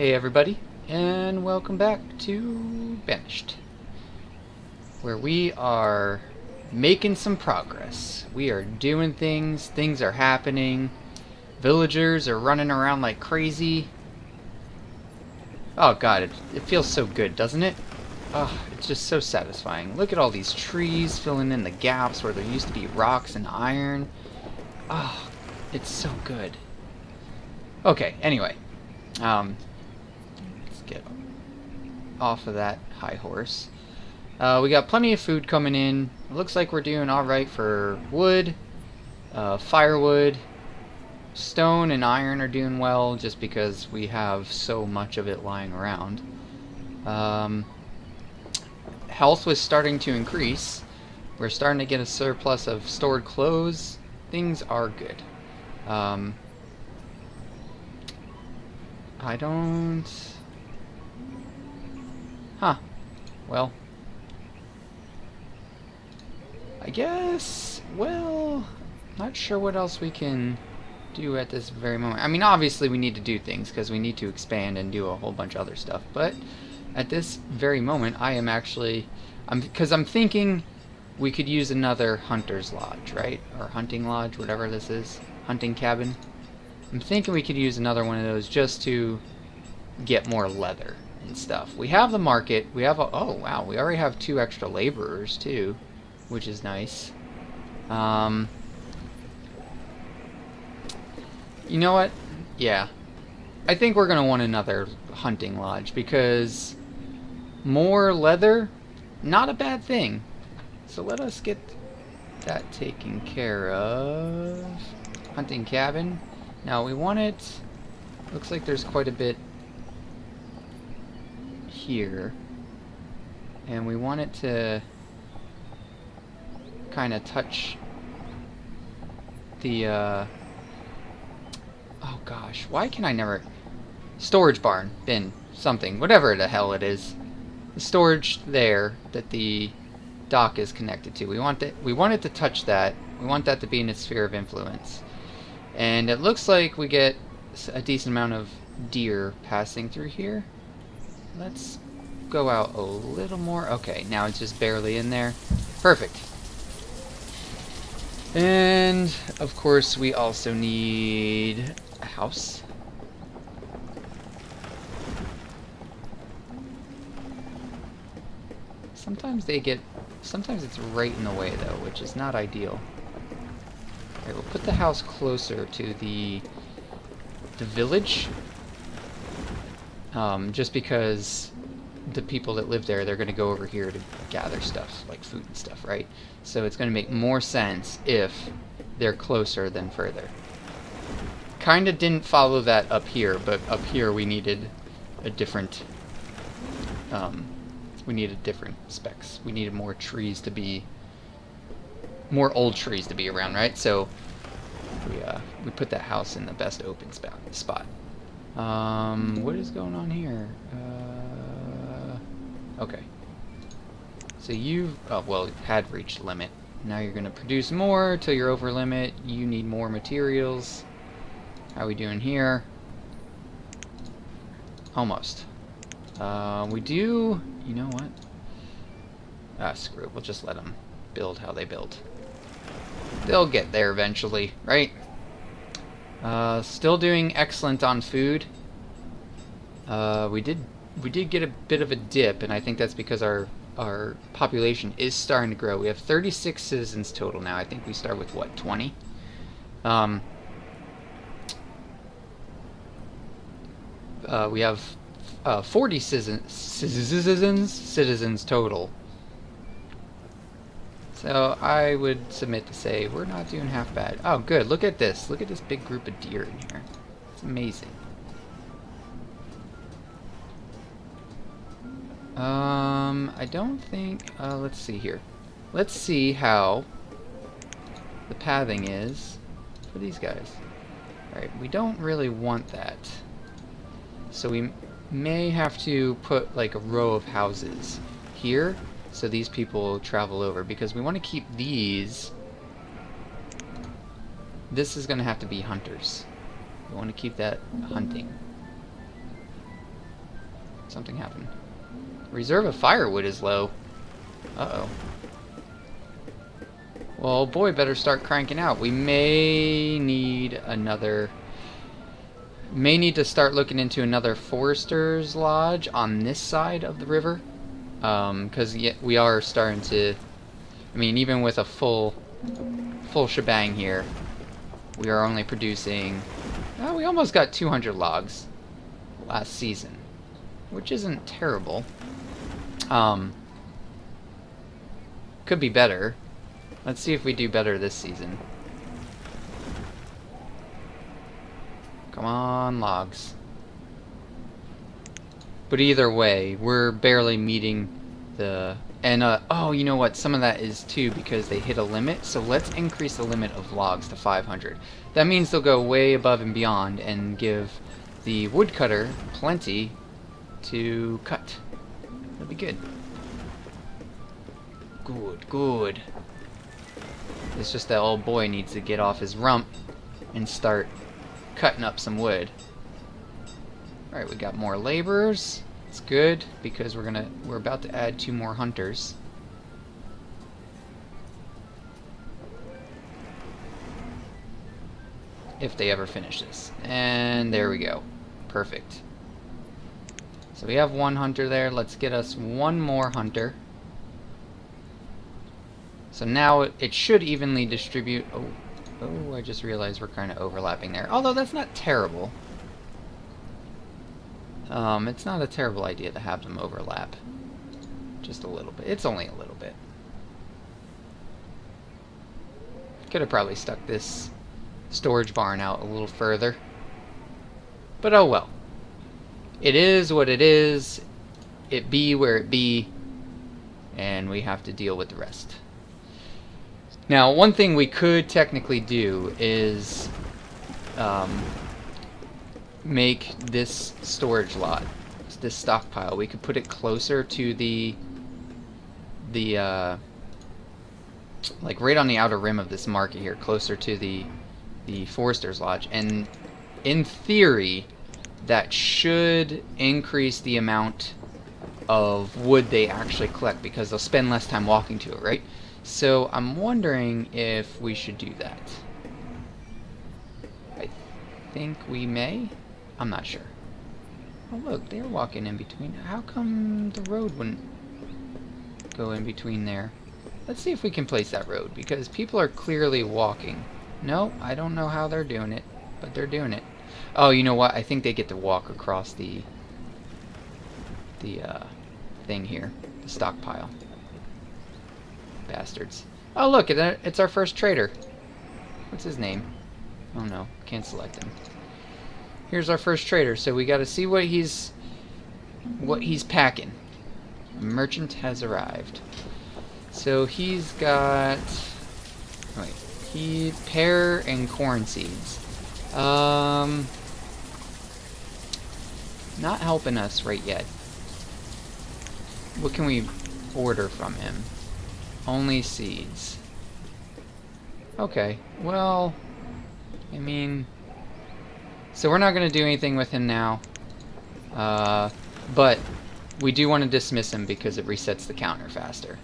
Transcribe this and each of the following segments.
Hey everybody, and welcome back to Banished, where we are making some progress. We are doing things are happening, villagers are running around like crazy. Oh god, it feels so good, doesn't it? Oh, it's just so satisfying. Look at all these trees filling in the gaps where there used to be rocks and iron. Oh, it's so good. Okay, anyway. Let's get off of that high horse. We got plenty of food coming in. It looks like we're doing alright for wood, firewood, stone and iron are doing well just because we have so much of it lying around. Health was starting to increase. We're starting to get a surplus of stored clothes. Things are good. I don't... Huh. Well... I guess... Well... Not sure what else we can do at this very moment. I mean, obviously we need to do things, because we need to expand and do a whole bunch of other stuff. But, at this very moment, I am actually... Because I'm thinking we could use another hunter's lodge, right? Or hunting lodge, whatever this is. Hunting cabin. I'm thinking we could use another one of those just to get more leather and stuff. We have the market. We have oh wow, we already have 2 extra laborers too, which is nice. You know what? Yeah. I think we're going to want another hunting lodge because more leather, not a bad thing. So let us get that taken care of. Hunting cabin. Now we want it, looks like there's quite a bit here, and we want it to kind of touch the, oh gosh, why can I never, storage barn, bin, something, whatever the hell it is, the storage there that the dock is connected to. We want it to touch that, we want that to be in its sphere of influence. And it looks like we get a decent amount of deer passing through here. Let's go out a little more. Okay, now it's just barely in there. Perfect. And, of course, we also need a house. Sometimes it's right in the way, though, which is not ideal. Alright, we'll put the house closer to the village. Just because the people that live there, they're going to go over here to gather stuff, like food and stuff, right? So it's going to make more sense if they're closer than further. Kind of didn't follow that up here, but up here we needed a different... we needed different specs. We needed more trees to be... more old trees to be around, right? So we put that house in the best open spot. What is going on here? Okay. So you've had reached limit. Now you're gonna produce more till you're over limit. You need more materials. How are we doing here? Almost. We do. You know what? Ah, screw it. We'll just let them build how they build. They'll get there eventually, right? Still doing excellent on food. We did get a bit of a dip, and I think that's because our population is starting to grow. We have 36 citizens total now. I think we start with what, 20? We have 40 citizens total. So I would submit to say we're not doing half bad. Oh, good. Look at this. Look at this big group of deer in here. It's amazing. I don't think... let's see here. Let's see how the pathing is for these guys. Alright, we don't really want that. So we may have to put like a row of houses here. So these people travel over, because we want to keep these. This is going to have to be hunters. We want to keep that hunting. Something happened. Reserve of firewood is low. Uh-oh. Well, boy, better start cranking out. We may need another... May need to start looking into another forester's lodge on this side of the river. Because we are starting to... I mean, even with a full shebang here, we are only producing... Oh, we almost got 200 logs last season, which isn't terrible. Could be better. Let's see if we do better this season. Come on, logs. But either way, we're barely meeting the... And, oh, you know what? Some of that is, too, because they hit a limit. So let's increase the limit of logs to 500. That means they'll go way above and beyond and give the woodcutter plenty to cut. That'll be good. Good, good. It's just that old boy needs to get off his rump and start cutting up some wood. Alright, we got more laborers. It's good because we're about to add 2 more hunters. If they ever finish this. And there we go. Perfect. So we have 1 hunter there. Let's get us 1 more hunter. So now it should evenly distribute. Oh, I just realized we're kind of overlapping there. Although that's not terrible. It's not a terrible idea to have them overlap. Just a little bit. It's only a little bit. Could have probably stuck this storage barn out a little further. But oh well. It is what it is. It be where it be. And we have to deal with the rest. Now, one thing we could technically do is make this storage lot, this stockpile, we could put it closer to the like right on the outer rim of this market here, closer to the Forester's Lodge, and in theory that should increase the amount of wood they actually collect because they'll spend less time walking to it, right? So I'm wondering if we should do that. I think we may. I'm not sure. Oh look, they're walking in between. How come the road wouldn't go in between there? Let's see if we can place that road, because people are clearly walking. No, I don't know how they're doing it, but they're doing it. Oh, you know what? I think they get to walk across the thing here, the stockpile. Bastards. Oh look, it's our first trader. What's his name? Oh no, can't select him. Here's our first trader, so we gotta see what he's packing. A merchant has arrived. So he's got... Wait, pear and corn seeds. Not helping us right yet. What can we order from him? Only seeds. Okay, well, I mean, so we're not going to do anything with him now, but we do want to dismiss him because it resets the counter faster.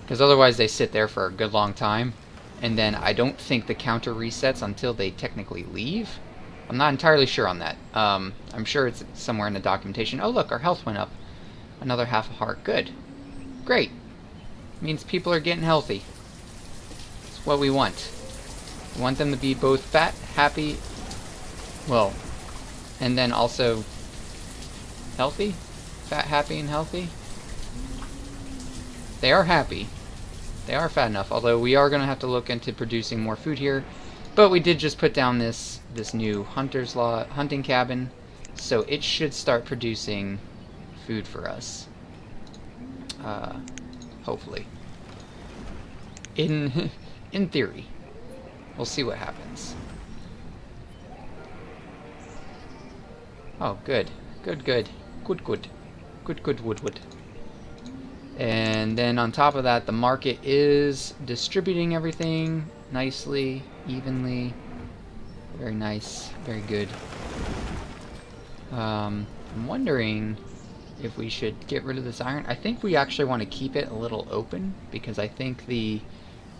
Because otherwise they sit there for a good long time, and then I don't think the counter resets until they technically leave. I'm not entirely sure on that. I'm sure it's somewhere in the documentation. Oh look, our health went up. Another half a heart. Good. Great. Means people are getting healthy. It's what we want. We want them to be both fat, happy, well, and then also healthy? Fat, happy, and healthy? They are happy. They are fat enough, although we are going to have to look into producing more food here. But we did just put down this new hunting cabin, so it should start producing food for us. Hopefully. In theory. We'll see what happens. Oh, good. Good, good. Good, good. Good, good, wood. And then on top of that, the market is distributing everything nicely, evenly. Very nice. Very good. I'm wondering if we should get rid of this iron. I think we actually want to keep it a little open, because I think the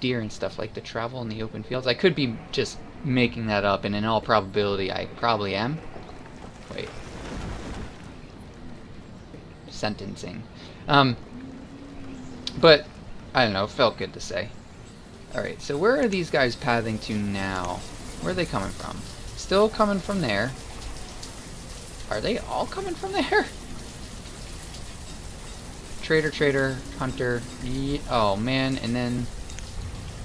deer and stuff like to travel in the open fields. I could be just making that up, and in all probability I probably am. Wait. Sentencing. But, I don't know, felt good to say. Alright, so where are these guys pathing to now? Where are they coming from? Still coming from there. Are they all coming from there? Trader, hunter. Oh man, and then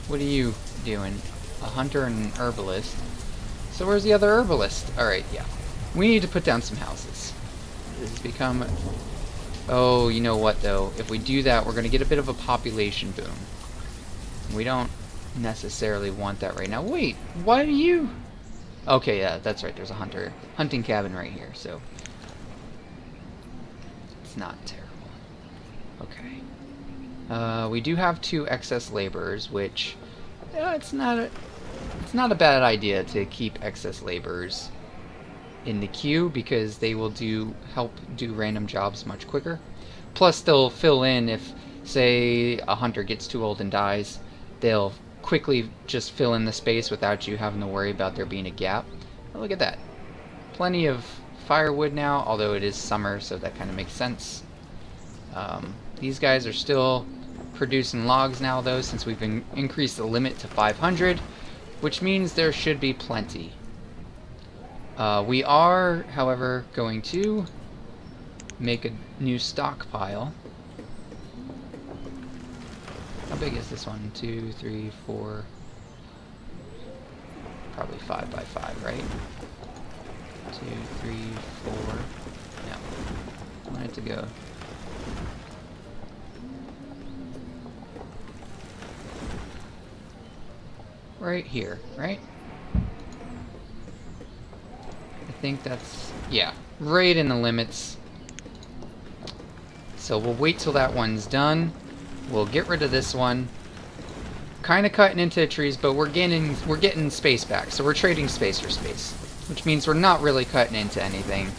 what are you doing? A hunter and an herbalist. So where's the other herbalist? Alright, yeah. We need to put down some houses. This has become... Oh, you know what though? If we do that, we're going to get a bit of a population boom. We don't necessarily want that right now. Wait, why do you... Okay, yeah, that's right. There's a hunting cabin right here, so... It's not terrible. Okay. We do have 2 excess laborers, which... it's not a bad idea to keep excess laborers in the queue, because they will help do random jobs much quicker. Plus they'll fill in if, say, a hunter gets too old and dies. They'll quickly just fill in the space without you having to worry about there being a gap. Oh, look at that. Plenty of firewood now, although it is summer, so that kind of makes sense. These guys are still producing logs now, though, since we've increased the limit to 500, which means there should be plenty. We are, however, going to make a new stockpile. How big is this one? 2, 3, 4... Probably 5 by 5, right? 2, 3, 4... No. I want it to go... right here, right? I think that's... yeah, right in the limits. So we'll wait till that one's done. We'll get rid of this one. Kind of cutting into the trees, but we're getting space back. So we're trading space for space, which means we're not really cutting into anything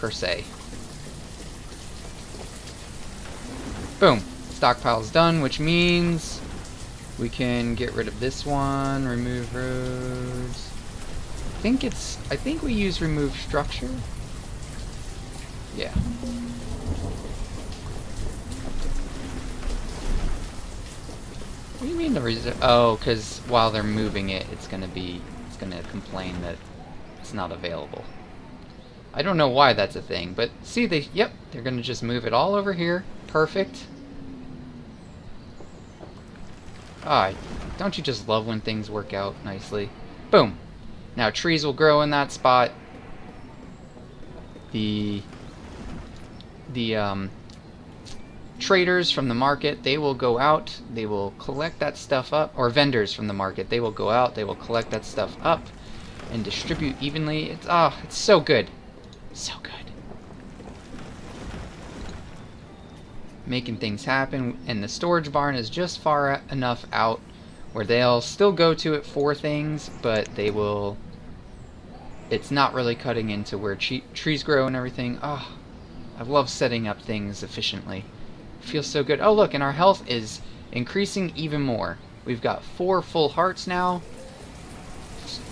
per se. Boom. Stockpile's done, which means we can get rid of this one, remove roads. I think we use remove structure. Yeah. What do you mean the reason? Oh, because while they're moving it, it's gonna complain that it's not available. I don't know why that's a thing, but see, they're gonna just move it all over here. Perfect. Ah, don't you just love when things work out nicely? Boom. Now trees will grow in that spot. The traders from the market, they will go out, they will collect that stuff up, or vendors from the market, they will go out, they will collect that stuff up and distribute evenly. It's so good. So good. Making things happen, and the storage barn is just far enough out where they'll still go to it for things, but it's not really cutting into where trees grow and everything. I love setting up things efficiently. It feels so good. Oh look, and our health is increasing even more. We've got 4 full hearts now,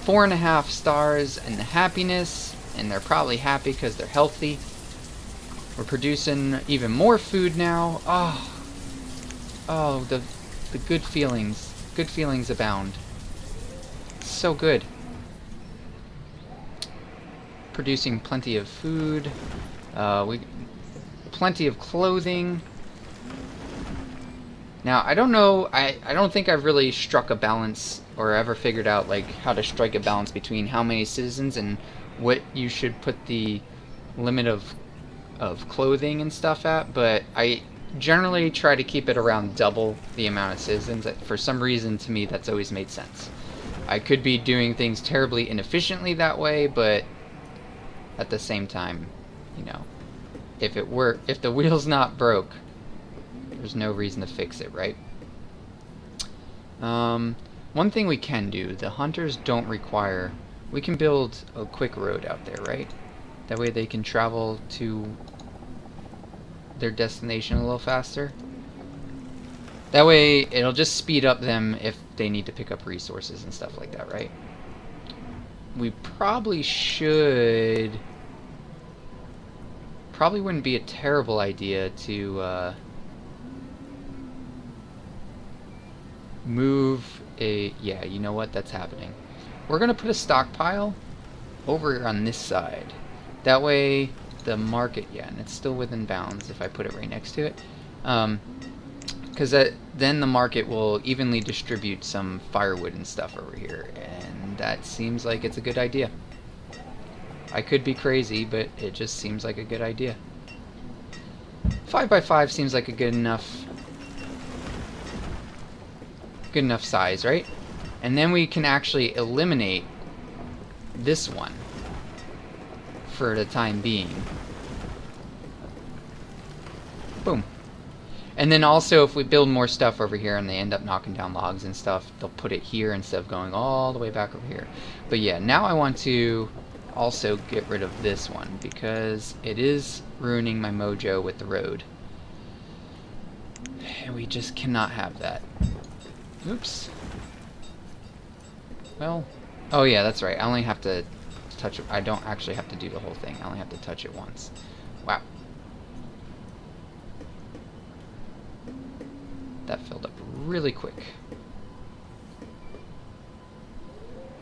4.5 stars in the happiness, and they're probably happy because they're healthy. We're producing even more food now. The good feelings. Good feelings abound. So good. Producing plenty of food. Plenty of clothing. Now, I don't know, I don't think I've really struck a balance or ever figured out like how to strike a balance between how many citizens and what you should put the limit of clothing and stuff at, but I generally try to keep it around double the amount of citizens. For some reason, to me, that's always made sense. I could be doing things terribly inefficiently that way, but at the same time, you know, if the wheel's not broke, there's no reason to fix it, right? One thing we can do, the hunters don't require, we can build a quick road out there, right? That way they can travel to their destination a little faster. That way, it'll just speed up them if they need to pick up resources and stuff like that, right? We probably should... Probably wouldn't be a terrible idea to move a... Yeah, you know what? That's happening. We're going to put a stockpile over on this side. That way, the market... Yeah, and it's still within bounds if I put it right next to it. Because then the market will evenly distribute some firewood and stuff over here, and that seems like it's a good idea. I could be crazy, but it just seems like a good idea. 5x5 seems like a good enough size, right? And then we can actually eliminate this one for the time being. Boom. And then also, if we build more stuff over here and they end up knocking down logs and stuff, they'll put it here instead of going all the way back over here. But yeah, now I want to also get rid of this one because it is ruining my mojo with the road. And we just cannot have that. Oops. Well, oh yeah, that's right. I only have to touch it. I don't actually have to do the whole thing. I only have to touch it once. Wow. That filled up really quick.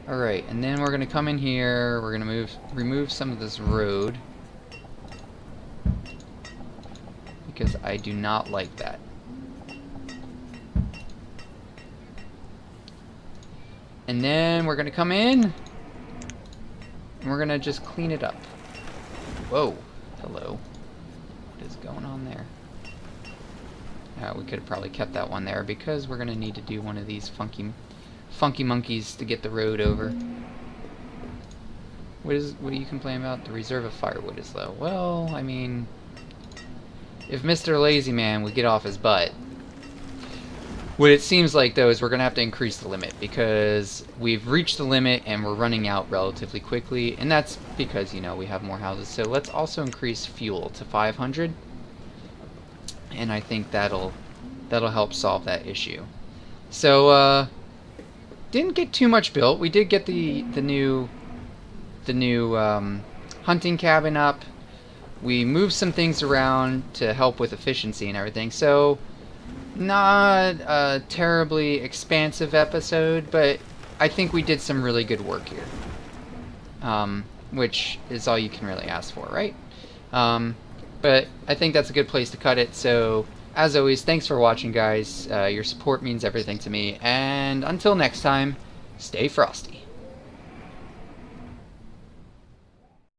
Alright, and then we're going to come in here, we're going to remove some of this road. Because I do not like that. And then we're going to come in, and we're going to just clean it up. Whoa, hello. What is going on there? We could have probably kept that one there because we're going to need to do one of these funky monkeys to get the road over. What are you complaining about? The reserve of firewood is low. Well, I mean, if Mr. Lazy Man would get off his butt. What it seems like, though, is we're going to have to increase the limit because we've reached the limit and we're running out relatively quickly, and that's because, you know, we have more houses. So let's also increase fuel to 500. And I think that'll help solve that issue. So didn't get too much built. We did get the new hunting cabin up. We moved some things around to help with efficiency and everything. So not a terribly expansive episode, but I think we did some really good work here, which is all you can really ask for, right? But I think that's a good place to cut it. So, as always, thanks for watching, guys. Your support means everything to me. And until next time, stay frosty.